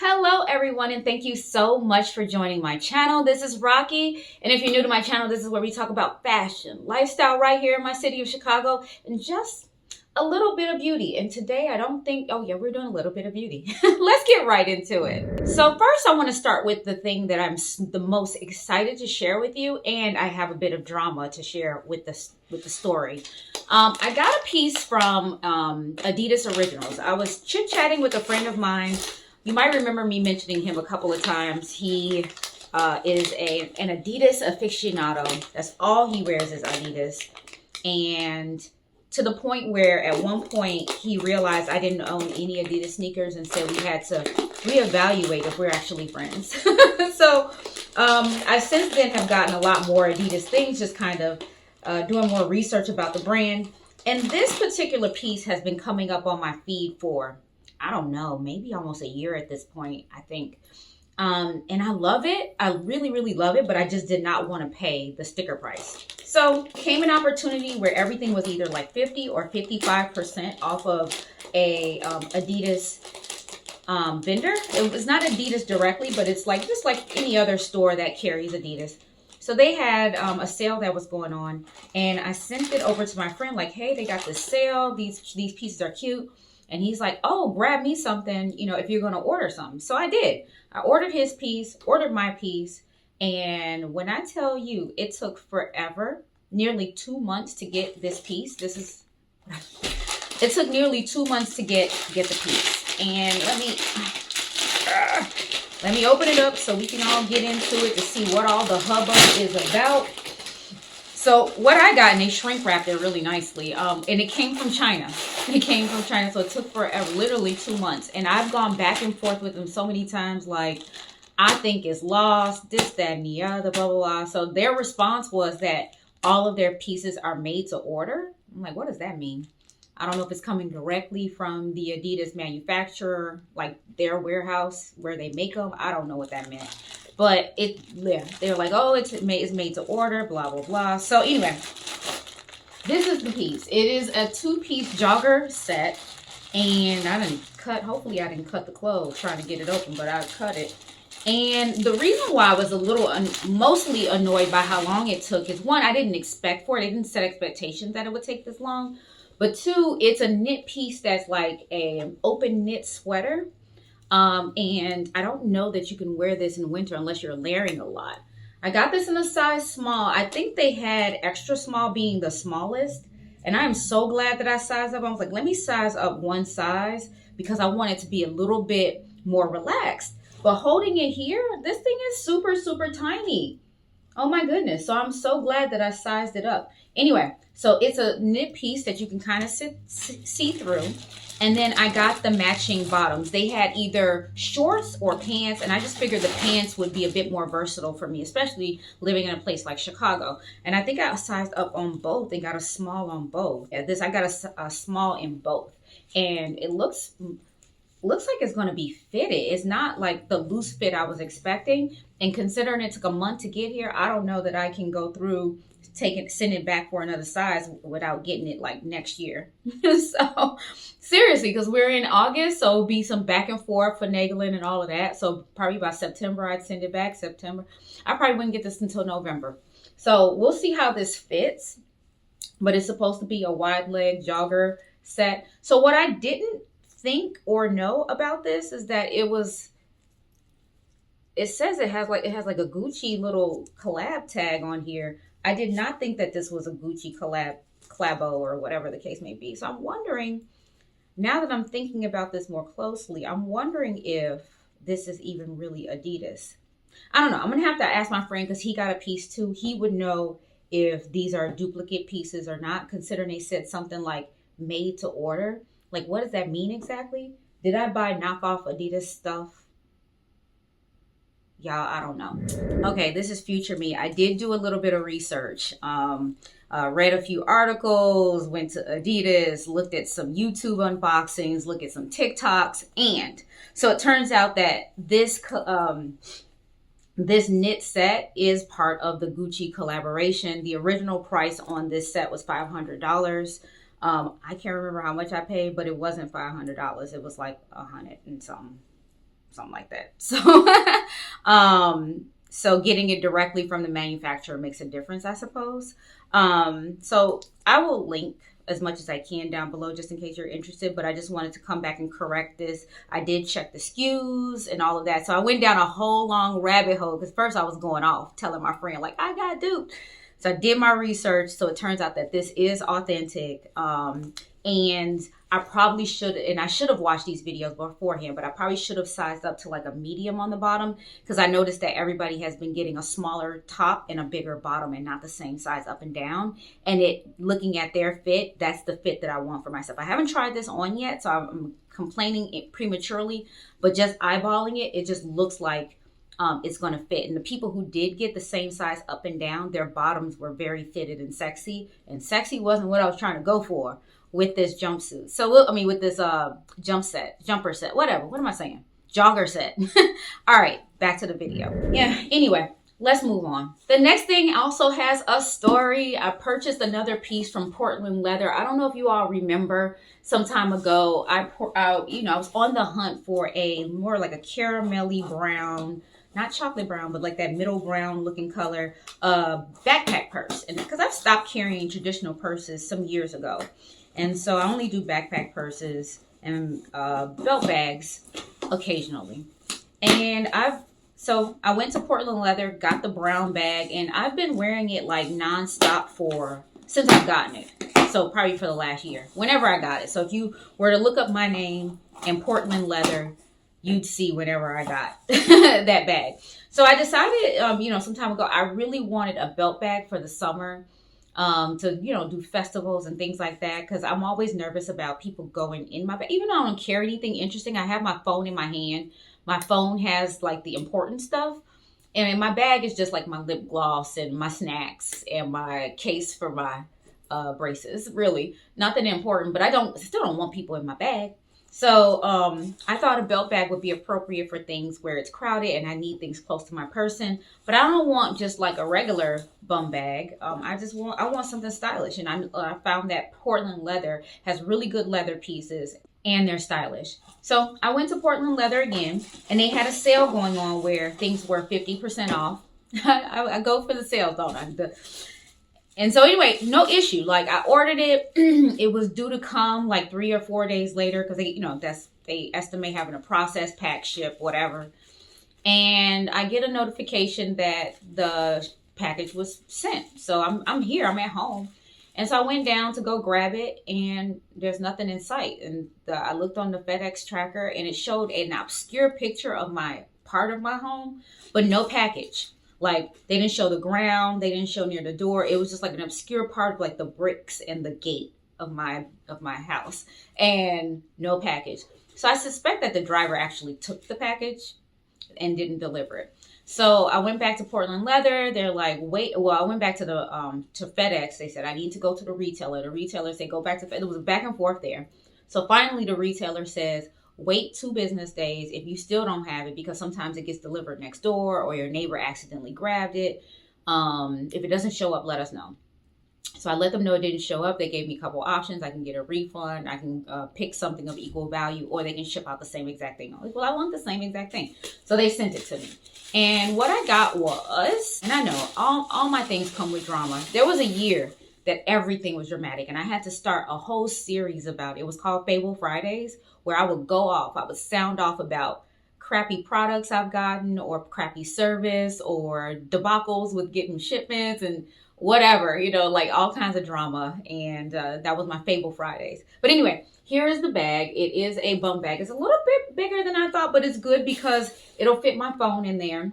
Hello everyone, and thank you so much for joining my channel. This is Rocky, and if you're new to my channel, this is where we talk about fashion, lifestyle right here in my city of Chicago, and just a little bit of beauty. And today we're doing a little bit of beauty. Let's get right into it. So first I want to start with the thing that I'm the most excited to share with you, and I have a bit of drama to share with the story. I got a piece from Adidas Originals. I was chit-chatting with a friend of mine. You might remember me mentioning him a couple of times. He is an Adidas aficionado. That's all he wears is Adidas. And to the point where at one point he realized I didn't own any Adidas sneakers and said we had to reevaluate if we're actually friends. So I since then have gotten a lot more Adidas things, just kind of doing more research about the brand. And this particular piece has been coming up on my feed for, I don't know, maybe almost a year at this point, I think. And I love it. I really, really love it, but I just did not want to pay the sticker price. So came an opportunity where everything was either like 50 or 55% off of a Adidas vendor. It was not Adidas directly, but it's like just like any other store that carries Adidas. So they had a sale that was going on, and I sent it over to my friend like, hey, they got this sale. These pieces are cute. And he's like, oh, grab me something, you know, if you're going to order something. So I did. I ordered his piece, ordered my piece. And when I tell you, it took forever, nearly 2 months to get this piece. It took nearly 2 months to get the piece. And let me open it up so we can all get into it to see what all the hubbub is about. So what I got, and they shrink wrapped it really nicely, and it came from China. It came from China, so it took forever, literally 2 months. And I've gone back and forth with them so many times, like, I think it's lost, this, that, and the other, blah, blah, blah. So their response was that all of their pieces are made to order. I'm like, what does that mean? I don't know if it's coming directly from the Adidas manufacturer, like their warehouse where they make them. I don't know what that meant. But they're like, oh, it's made to order, blah, blah, blah. So anyway, this is the piece. It is a 2-piece jogger set. And hopefully I didn't cut the clothes trying to get it open, but I cut it. And the reason why I was a little mostly annoyed by how long it took is, one, I didn't expect for it. I didn't set expectations that it would take this long. But two, it's a knit piece that's like an open knit sweater. And I don't know that you can wear this in winter unless you're layering a lot. I got this in a size small. I think they had extra small being the smallest. And I'm so glad that I sized up. I was like, let me size up one size because I want it to be a little bit more relaxed. But holding it here, this thing is super, super tiny. Oh my goodness. So I'm so glad that I sized it up. Anyway, so it's a knit piece that you can kind of see through. And then I got the matching bottoms. They had either shorts or pants, and I just figured the pants would be a bit more versatile for me, especially living in a place like Chicago. And I think I sized up on both and got a small on both. I got a small in both. And it looks like it's going to be fitted. It's not like the loose fit I was expecting. And considering it took a month to get here, I don't know that I can go through send it back for another size without getting it like next year. So seriously, because we're in August, so it'll be some back and forth finagling and all of that. So probably by September I'd send it back. September I probably wouldn't get this until November. So we'll see how this fits, but it's supposed to be a wide leg jogger set. So what I didn't think or know about this is that it says it has like a Gucci little collab tag on here. I did not think that this was a Gucci collabo or whatever the case may be. So I'm wondering, now that I'm thinking about this more closely, I'm wondering if this is even really Adidas. I don't know. I'm going to have to ask my friend because he got a piece too. He would know if these are duplicate pieces or not, considering they said something like made to order. Like, what does that mean exactly? Did I buy knockoff Adidas stuff? Y'all, I don't know. Okay, this is future me. I did do a little bit of research. Read a few articles, went to Adidas, looked at some YouTube unboxings, looked at some TikToks. And so it turns out that this knit set is part of the Gucci collaboration. The original price on this set was $500. I can't remember how much I paid, but it wasn't $500. It was like $100 and something. something like that. So, so getting it directly from the manufacturer makes a difference, I suppose. So I will link as much as I can down below just in case you're interested, but I just wanted to come back and correct this. I did check the SKUs and all of that. So I went down a whole long rabbit hole because first I was going off telling my friend like I got duped. So I did my research. So it turns out that this is authentic. And I probably should, and I should have watched these videos beforehand, but I probably should have sized up to like a medium on the bottom because I noticed that everybody has been getting a smaller top and a bigger bottom and not the same size up and down. And looking at their fit, that's the fit that I want for myself. I haven't tried this on yet, so I'm complaining it prematurely, but just eyeballing it, it just looks like it's going to fit. And the people who did get the same size up and down, their bottoms were very fitted and sexy sexy wasn't what I was trying to go for with this jumpsuit. So, I mean, with this jumper set, whatever. What am I saying? Jogger set. All right, back to the video. Yeah, anyway, let's move on. The next thing also has a story. I purchased another piece from Portland Leather. I don't know if you all remember some time ago, I was on the hunt for a more like a caramelly brown, not chocolate brown, but like that middle brown looking color backpack purse. And because I've stopped carrying traditional purses some years ago. And so I only do backpack purses and belt bags occasionally. And I went to Portland Leather, got the brown bag, and I've been wearing it like nonstop since I've gotten it. So probably for the last year, whenever I got it. So if you were to look up my name and Portland Leather, you'd see whenever I got that bag. So I decided, some time ago, I really wanted a belt bag for the summer. To do festivals and things like that, because I'm always nervous about people going in my bag. Even though I don't carry anything interesting, I have my phone in my hand. My phone has like the important stuff, and in my bag is just like my lip gloss and my snacks and my case for my braces. Really nothing important, but I still don't want people in my bag. So I thought a belt bag would be appropriate for things where it's crowded and I need things close to my person. But I don't want just like a regular bum bag. I want something stylish. And I found that Portland Leather has really good leather pieces and they're stylish. So I went to Portland Leather again, and they had a sale going on where things were 50% off. I go for the sales, don't I? And so anyway, no issue. Like I ordered it. It was due to come like 3 or 4 days later because they estimate having a process, pack, ship, whatever. And I get a notification that the package was sent. So I'm here. I'm at home. And so I went down to go grab it, and there's nothing in sight. And I looked on the FedEx tracker, and it showed an obscure picture of my part of my home, but no package. Like they didn't show the ground, they didn't show near the door. It was just like an obscure part of like the bricks and the gate of my house, and no package. So I suspect that the driver actually took the package and didn't deliver it. So I went back to Portland Leather. They're like, wait. Well, I went back to to FedEx. They said I need to go to the retailer. The retailer said go back to FedEx. It was a back and forth there. So finally, the retailer says, wait 2 business days if you still don't have it, because sometimes it gets delivered next door or your neighbor accidentally grabbed it. If it doesn't show up, let us know. So I let them know it didn't show up. They gave me a couple options. I can get a refund. I can pick something of equal value, or they can ship out the same exact thing. I was like, well, I want the same exact thing. So they sent it to me. And what I got was, and I know all my things come with drama. There was a year that everything was dramatic, and I had to start a whole series about it. It was called Fable Fridays, where I would go off. I would sound off about crappy products I've gotten, or crappy service, or debacles with getting shipments and whatever, like all kinds of drama. And that was my Fable Fridays. But anyway, here is the bag. It is a bum bag. It's a little bit bigger than I thought, but it's good because it'll fit my phone in there.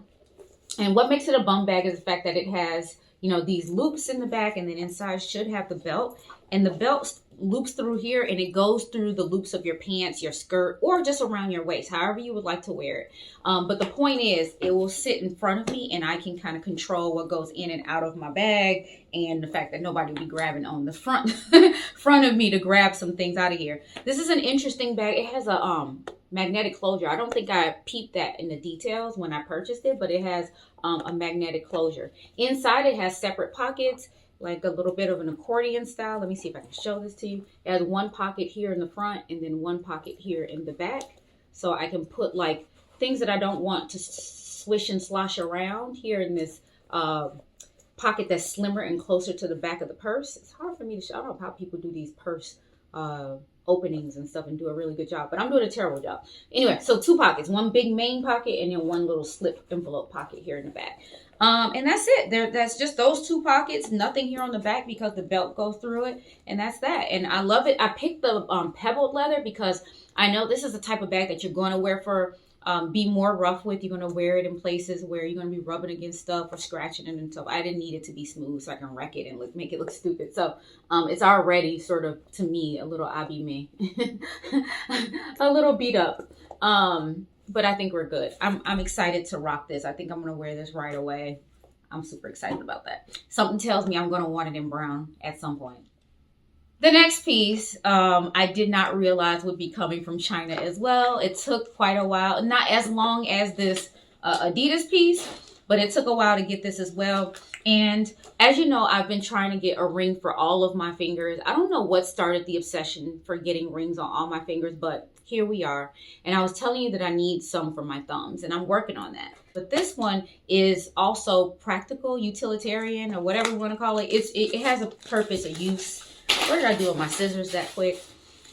And what makes it a bum bag is the fact that it has, these loops in the back, and then inside should have the belt. And the belt loops through here, and it goes through the loops of your pants, your skirt, or just around your waist, however you would like to wear it. But the point is, it will sit in front of me, and I can kind of control what goes in and out of my bag, and the fact that nobody will be grabbing on the front of me to grab some things out of here. This is an interesting bag. It has a magnetic closure. I don't think I peeped that in the details when I purchased it, but it has a magnetic closure. Inside, it has separate pockets, like a little bit of an accordion style. Let me see if I can show this to you. It has one pocket here in the front, and then one pocket here in the back. So I can put like things that I don't want to swish and slosh around here in this pocket that's slimmer and closer to the back of the purse. It's hard for me to show. I don't know how people do these purse openings and stuff and do a really good job, but I'm doing a terrible job. Anyway, so 2 pockets, one big main pocket and then one little slip envelope pocket here in the back. And that's it. That's just those 2 pockets. Nothing here on the back because the belt goes through it, and that's that. And I love it. I picked the pebbled leather because I know this is the type of bag that you're going to wear for be more rough with. You're going to wear it in places where you're going to be rubbing against stuff or scratching it and stuff. I didn't need it to be smooth so I can wreck it and make it look stupid. So it's already sort of, to me, a little abîmé, a little beat up. But I think we're good. I'm excited to rock this. I think I'm going to wear this right away. I'm super excited about that. Something tells me I'm going to want it in brown at some point. The next piece, I did not realize would be coming from China as well. It took quite a while, not as long as this Adidas piece, but it took a while to get this as well. And as you know, I've been trying to get a ring for all of my fingers. I don't know what started the obsession for getting rings on all my fingers, but here we are. And I was telling you that I need some for my thumbs, and I'm working on that. But this one is also practical, utilitarian, or whatever you want to call it. It has a purpose, a use. What did I do with my scissors that quick?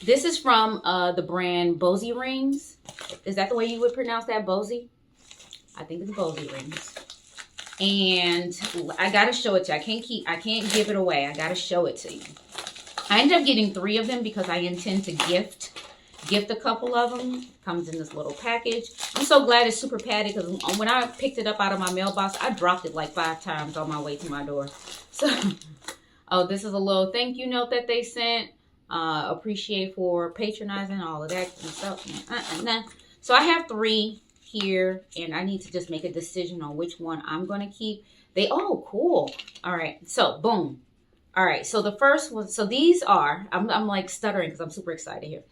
This is from the brand Bozhi Rings. Is that the way you would pronounce that, Bozhi? I think it's Bozhi Rings. And I gotta show it to you. I can't give it away. I gotta show it to you. I ended up getting 3 of them because I intend to gift a couple of them. Comes in this little package. I'm so glad it's super padded because when I picked it up out of my mailbox, I dropped it like 5 times on my way to my door. So, oh, this is a little thank you note that they sent. Appreciate for patronizing, all of that and stuff. So I have 3 here, and I need to just make a decision on which one I'm going to keep. Oh, cool. All right. So, boom. All right. So the first one, so these are, I'm like stuttering because I'm super excited here.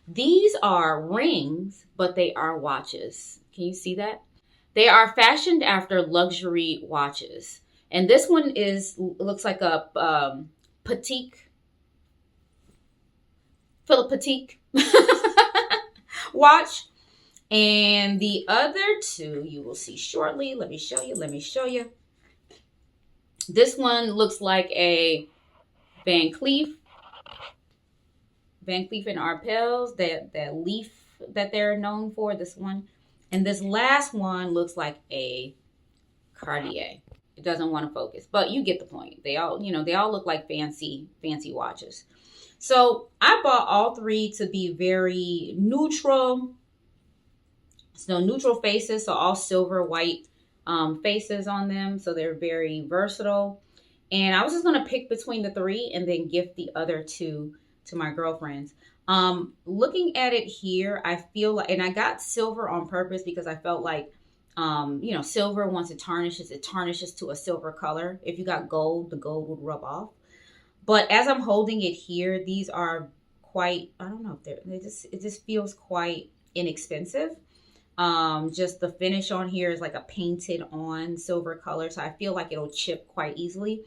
These are rings, but they are watches. Can you see that? They are fashioned after luxury watches. And this one looks like a Patek Philippe watch. And the other 2 you will see shortly. Let me show you. This one looks like a Van Cleef and Arpels, that leaf that they're known for, this one. And this last one looks like a Cartier. It doesn't want to focus, but you get the point. They all look like fancy watches. So I bought all 3 to be very neutral. So neutral faces, so all silver, white faces on them. So they're very versatile. And I was just going to pick between the 3 and then gift the other 2 to my girlfriends. Looking at it here, I feel like, and I got silver on purpose because I felt like, silver, once it tarnishes to a silver color. If you got gold, the gold would rub off. But as I'm holding it here, these are quite, I don't know if it just feels quite inexpensive. Just the finish on here is like a painted on silver color. So I feel like it'll chip quite easily.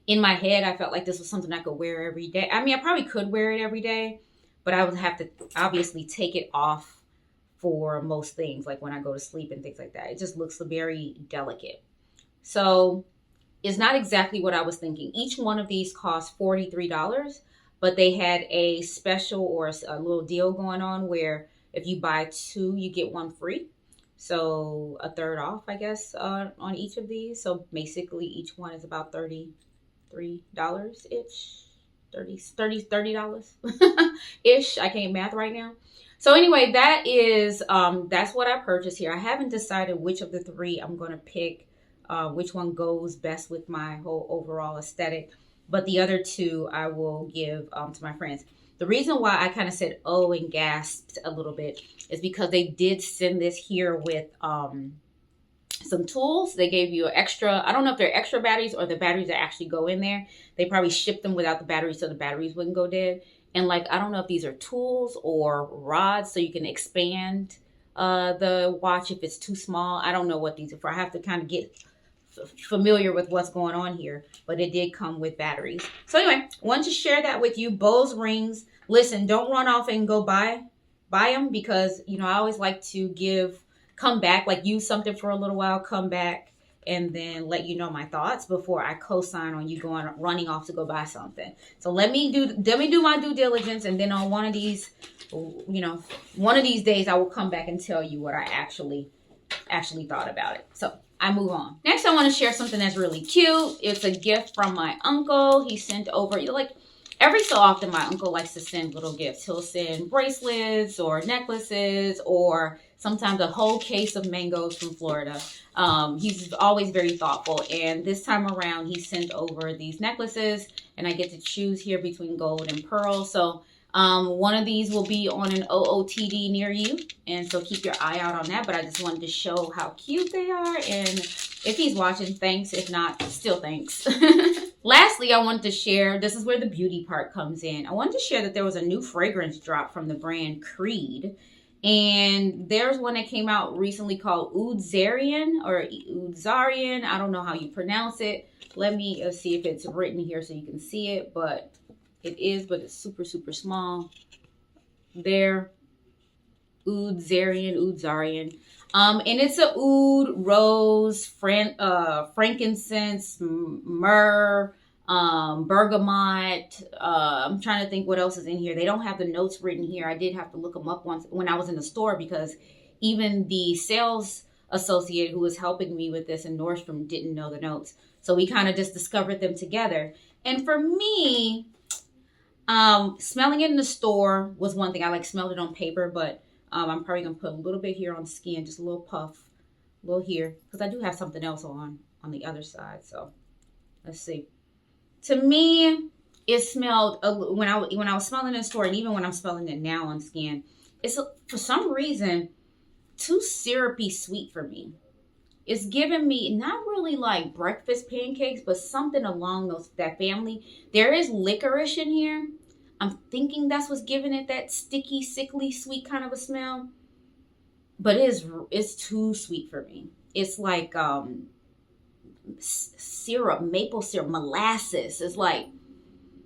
In my head, I felt like this was something I could wear every day. I mean, I probably could wear it every day, but I would have to obviously take it off for most things, like when I go to sleep and things like that. It just looks very delicate. So it's not exactly what I was thinking. Each one of these cost $43, but they had a special or a little deal going on where if you buy 2, you get 1 free. So a third off, I guess, on each of these. So basically each one is about $33-ish. $30 ish. I can't math right now. So anyway, that is that's what I purchased here. I haven't decided which of the 3 I'm going to pick, which one goes best with my whole overall aesthetic, but the other 2 I will give to my friends. The reason why I kind of said oh and gasped a little bit is because they did send this here with some tools. They gave you an extra, I don't know if they're extra batteries or the batteries that actually go in there. They probably shipped them without the batteries so the batteries wouldn't go dead. And like, I don't know if these are tools or rods so you can expand the watch if it's too small. I don't know what these are for. I have to kind of get familiar with what's going on here, but it did come with batteries. So anyway, wanted to share that with you. Bozhi Rings. Listen, don't run off and go buy them because, I always like to give come back, like use something for a little while, come back, and then let you know my thoughts before I co-sign on you going running off to go buy something. So let me do my due diligence, and then on one of these, one of these days I will come back and tell you what I actually thought about it. So I move on. Next, I want to share something that's really cute. It's a gift from my uncle. He sent over, like every so often, my uncle likes to send little gifts. He'll send bracelets or necklaces or sometimes a whole case of mangoes from Florida. He's always very thoughtful. And this time around, he sent over these necklaces, and I get to choose here between gold and pearl. So one of these will be on an OOTD near you, and so keep your eye out on that. But I just wanted to show how cute they are, and if he's watching, thanks. If not, still thanks. Lastly, I wanted to share, this is where the beauty part comes in. I wanted to share that there was a new fragrance drop from the brand Creed, and there's one that came out recently called Oud Zarian or Oud Zarian. I don't know how you pronounce it. Let me see if it's written here so you can see it, but it is, but it's super, super small. There. Oud Zarian. And it's a oud, rose, frankincense, myrrh, bergamot. I'm trying to think what else is in here. They don't have the notes written here. I did have to look them up once when I was in the store, because even the sales associate who was helping me with this in Nordstrom didn't know the notes. So we kind of just discovered them together. And for me, smelling it in the store was one thing. I smelled it on paper, but I'm probably gonna put a little bit here on skin, just a little puff, a little here, because I do have something else on the other side. So let's see. To me, it smelled when I was smelling it in the store, and even when I'm smelling it now on skin, it's for some reason too syrupy sweet for me. It's giving me not really like breakfast pancakes, but something along that family. There is licorice in here. I'm thinking that's what's giving it that sticky, sickly, sweet kind of a smell. But it's too sweet for me. It's like syrup, maple syrup, molasses. It's like,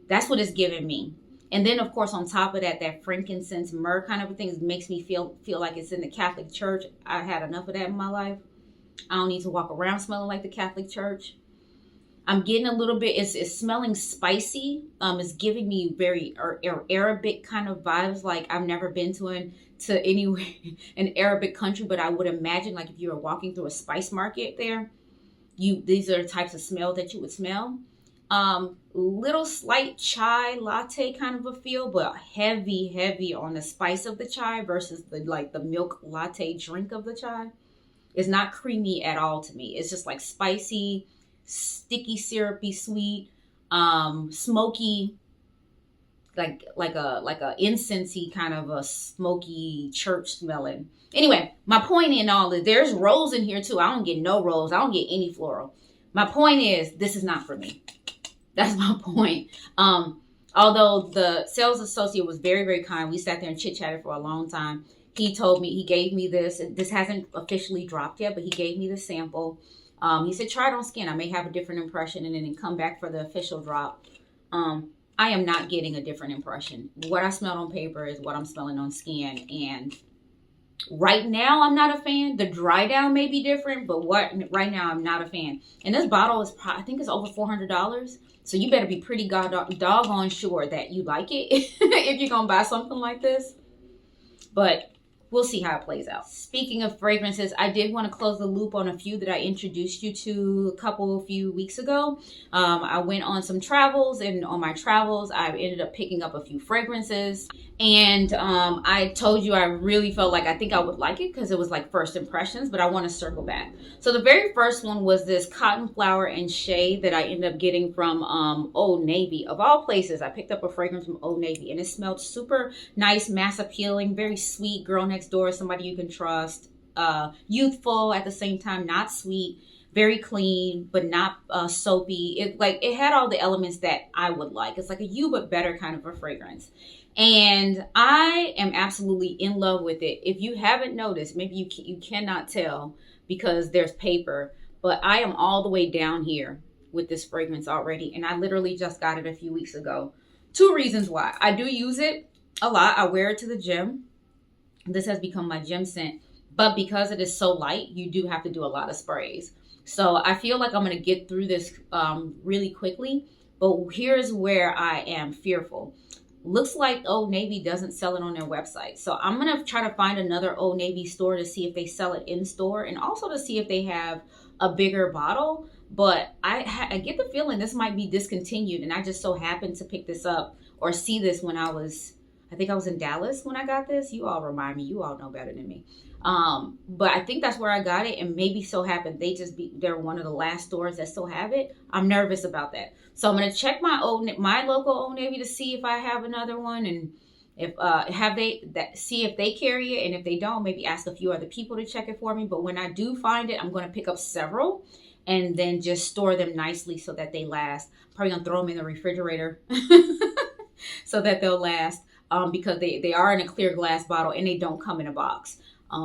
that's what it's giving me. And then, of course, on top of that frankincense, myrrh kind of a thing makes me feel like it's in the Catholic Church. I had enough of that in my life. I don't need to walk around smelling like the Catholic Church. I'm getting a little bit, it's smelling spicy. It's giving me very Arabic kind of vibes. Like I've never been to an Arabic country, but I would imagine like if you were walking through a spice market there, these are the types of smell that you would smell. Little slight chai latte kind of a feel, but heavy on the spice of the chai versus the milk latte drink of the chai. It's not creamy at all to me. It's just like spicy, sticky, syrupy, sweet, smoky, like a incensey kind of a smoky church smelling. Anyway, my point in all is there's rose in here too. I don't get no rose. I don't get any floral. My point is this is not for me. That's my point. Although the sales associate was very, very kind. We sat there and chit-chatted for a long time. He gave me this. This hasn't officially dropped yet, but he gave me the sample. He said, try it on skin. I may have a different impression and then come back for the official drop. I am not getting a different impression. What I smelled on paper is what I'm smelling on skin. And right now, I'm not a fan. The dry down may be different, but right now, I'm not a fan. And this bottle is, I think it's over $400. So you better be pretty doggone sure that you like it if you're going to buy something like this. But we'll see how it plays out. Speaking of fragrances, I did want to close the loop on a few that I introduced you to a few weeks ago. I went on some travels, and on my travels, I ended up picking up a few fragrances. And I told you I really felt like I think I would like it because it was like first impressions, but I want to circle back. So the very first one was this Cottonflower Shea that I ended up getting from Old Navy. Of all places, I picked up a fragrance from Old Navy, and it smelled super nice, mass appealing, very sweet, girl next door, somebody you can trust, youthful at the same time, not sweet, very clean, but not soapy. It had all the elements that I would like. It's like a you but better kind of a fragrance. And I am absolutely in love with it. If you haven't noticed, maybe you cannot tell because there's paper, but I am all the way down here with this fragrance already. And I literally just got it a few weeks ago. 2 reasons why. I do use it a lot. I wear it to the gym. This has become my gym scent. But because it is so light, you do have to do a lot of sprays. So I feel like I'm going to get through this really quickly. But here's where I am fearful. Looks like Old Navy doesn't sell it on their website. So I'm going to try to find another Old Navy store to see if they sell it in store, and also to see if they have a bigger bottle. But I get the feeling this might be discontinued, and I just so happened to pick this up or see this when I think I was in Dallas when I got this. You all remind me. You all know better than me. But I think that's where I got it, and maybe so happened they're one of the last stores that still have it. I'm nervous about that. So I'm gonna check my local Old Navy to see if I have another one, and if see if they carry it, and if they don't, maybe ask a few other people to check it for me. But when I do find it, I'm gonna pick up several and then just store them nicely so that they last. Probably gonna throw them in the refrigerator so that they'll last, because they are in a clear glass bottle and they don't come in a box.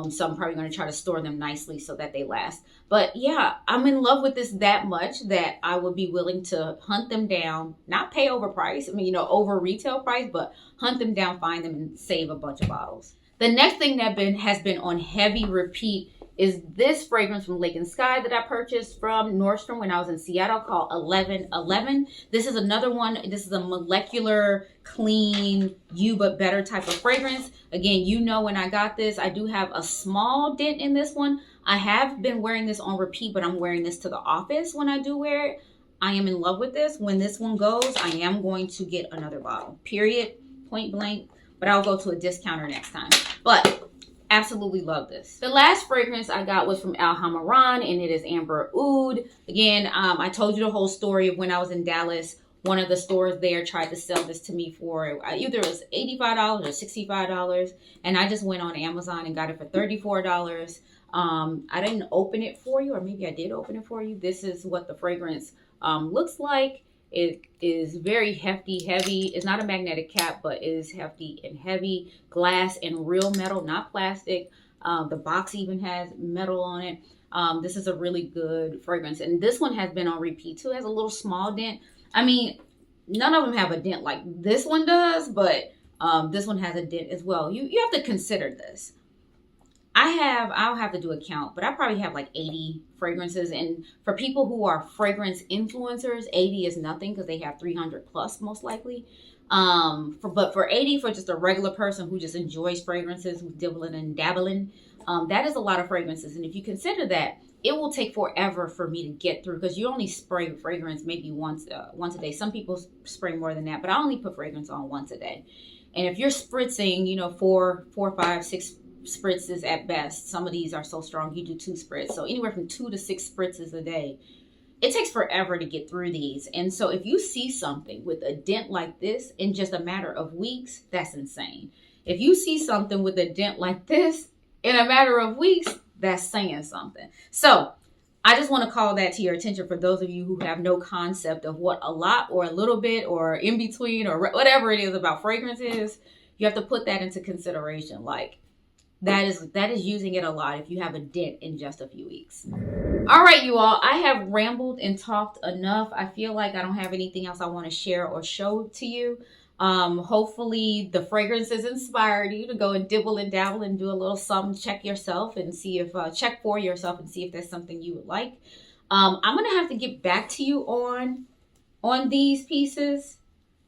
So I'm probably going to try to store them nicely so that they last. But yeah, I'm in love with this that much that I would be willing to hunt them down, not pay over price. I mean, over retail price, but hunt them down, find them, and save a bunch of bottles. The next thing that has been on heavy repeat is this fragrance from Lake and Skye that I purchased from Nordstrom when I was in Seattle, called 1111. This is another one. This is a molecular, clean, you but better type of fragrance. Again, when I got this, I do have a small dent in this one. I have been wearing this on repeat, but I'm wearing this to the office when I do wear it. I am in love with this. When this one goes, I am going to get another bottle. Period. Point blank. But I'll go to a discounter next time. But absolutely love this. The last fragrance I got was from Al Hamaran, and it is Amber Oud. Again, I told you the whole story of when I was in Dallas. One of the stores there tried to sell this to me for either it was $85 or $65, and I just went on Amazon and got it for $34. I didn't open it for you, or maybe I did open it for you. This is what the fragrance looks like. It is very hefty, heavy. It's not a magnetic cap, but it is hefty and heavy. Glass and real metal, not plastic. The box even has metal on it. This is a really good fragrance. And this one has been on repeat too. It has a little small dent. I mean, none of them have a dent like this one does, but this one has a dent as well. You have to consider this. I'll have to do a count, but I probably have like 80 fragrances. And for people who are fragrance influencers, 80 is nothing because they have 300 plus most likely. But for 80, for just a regular person who just enjoys fragrances, who's dibbling and dabbling, that is a lot of fragrances. And if you consider that, it will take forever for me to get through, because you only spray fragrance maybe once a day. Some people spray more than that, but I only put fragrance on once a day. And if you're spritzing, 4, 5, 6 spritzes at best. Some of these are so strong you do 2 spritz. So anywhere from 2 to 6 spritzes a day. It takes forever to get through these. And so if you see something with a dent like this in just a matter of weeks, that's insane. If you see something with a dent like this in a matter of weeks, that's saying something. So I just want to call that to your attention for those of you who have no concept of what a lot or a little bit or in between or whatever it is about fragrance is. You have to put that into consideration. Like, that is using it a lot if you have a dent in just a few weeks. All right, you all, I have rambled and talked enough. I feel like I don't have anything else I want to share or show to you. Hopefully the fragrances inspired you to go and dibble and dabble and do a little something. Check yourself and see if check for yourself and see if there's something you would like. I'm gonna have to get back to you on these pieces.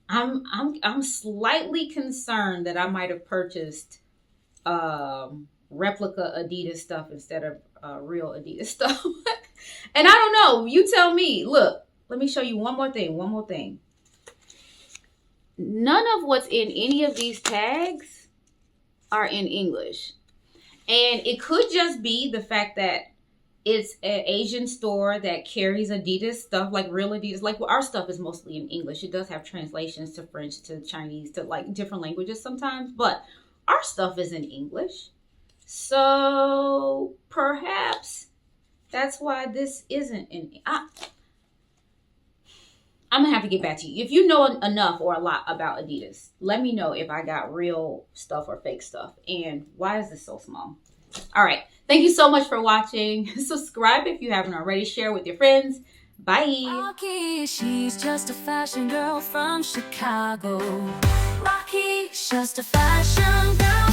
I'm slightly concerned that I might have purchased replica Adidas stuff instead of real Adidas stuff. And I don't know, you tell me. Look, let me show you one more thing. None of what's in any of these tags are in English. And it could just be the fact that it's an Asian store that carries Adidas stuff, like real Adidas. Like, our stuff is mostly in English. It does have translations to French, to Chinese, to like different languages sometimes, but our stuff is in English. So perhaps that's why this isn't in. I'm going to have to get back to you. If you know enough or a lot about Adidas, let me know if I got real stuff or fake stuff. And why is this so small? All right. Thank you so much for watching. Subscribe if you haven't already. Share with your friends. Bye. Rocky, she's just a fashion girl from Chicago. Rocky, just a fashion girl.